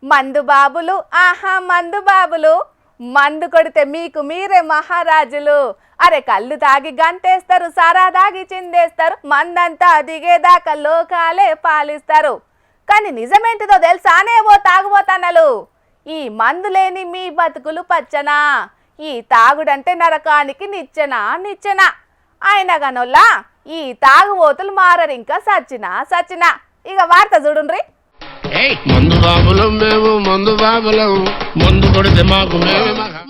మందు బాబులు ఆహా మందు బాబులు మందు కొడితే మీకు మీరే మహారాజులు. అరే కళ్ళు తాగి గంతేస్తారు, సారా తాగి చిందేస్తారు, మందంతా దిగేదాకా లోకాలే పాలిస్తారు. కానీ నిజమేంటిదో తెలుసానే ఓ తాగుబోతన్నలు, ఈ మందు లేని మీ బతుకులు పచ్చనా, ఈ తాగుడంటే నరకానికి నిచ్చెనా నిచ్చెన. ఆయన గనొల్లా ఈ తాగుబోతులు మారరింకా సచ్చినా సచ్చినా. ఇక వార్త చూడుండ్రి.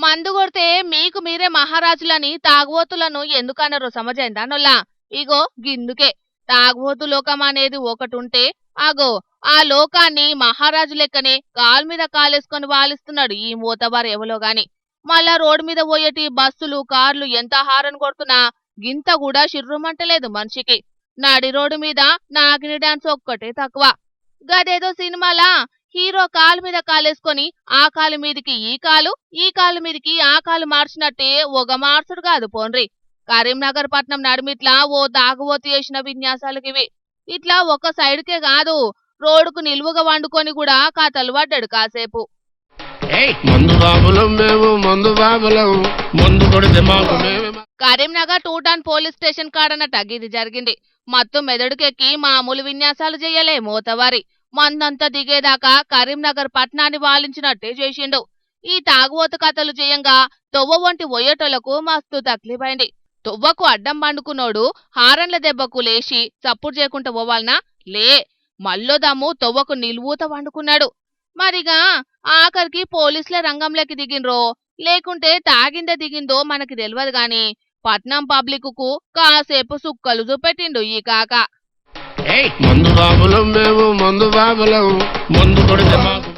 మందు కొడితే మీకు మీరే మహారాజులని తాగుబోతులను ఎందుకన్నారు సమజైందా నొల్లా? ఇగో గిందుకే తాగుబోతు లోకం అనేది ఒకటుంటే అగో ఆ లోకాన్ని మహారాజు లెక్కనే కాలు మీద కాలేసుకొని వాలిస్తున్నాడు ఈ మూతబారు ఎవలో గాని. మళ్ళా రోడ్డు మీద పోయేటి బస్సులు కార్లు ఎంత హారన్ కొడుతున్నా గింత కూడా షిర్రుమంటలేదు మనిషికి. నడి రోడ్డు మీద నాగిని డాన్స్ ఒక్కటే తక్కువ. గదేదో సినిమాలా హీరో కాలు మీద కాలేసుకొని ఆ కాలు మీదికి ఈ కాలు, ఈ కాలు మీదికి ఆ కాలు మార్చినట్టే ఒక మార్చుడు కాదు పోన్రి. కరీంనగర్ పట్నం నడిమిట్లా ఓ తాగుబోతు చేసిన విన్యాసాలకివి. ఇట్లా ఒక సైడ్కే కాదు, రోడ్డుకు నిలువుగా వండుకొని కూడా కథలు పడ్డాడు కాసేపు. కరీంనగర్ టూటాన్ పోలీస్ స్టేషన్ కాడనట గిది జరిగింది. మత్తు మెదడుకెక్కి మామూలు విన్యాసాలు చెయ్యలే మోతవారి. మందంతా దిగేదాకా కరీంనగర్ పట్నాన్ని వాలించినట్టే చేసిండు. ఈ తాగుబోతు కథలు చేయంగా తొవ్వ వంటి ఒయ్యటోళ్లకు మస్తు తక్లీఫైంది. తొవ్వకు అడ్డం పండుకున్నోడు హారన్ల దెబ్బకు లేచి చప్పుడు చేయకుండా పోవాలనా? లే మల్లోదమ్ము తొవ్వకు నిలువూత వండుకున్నాడు. మరిగా ఆఖరికి పోలీసులే రంగంలోకి దిగిండ్రో లేకుంటే తాగిందే దిగిందో మనకి తెలియదు గాని పట్నం పబ్లిక్ కు కాసేపు సుక్కలు చూపెట్టిండు ఈ కాక.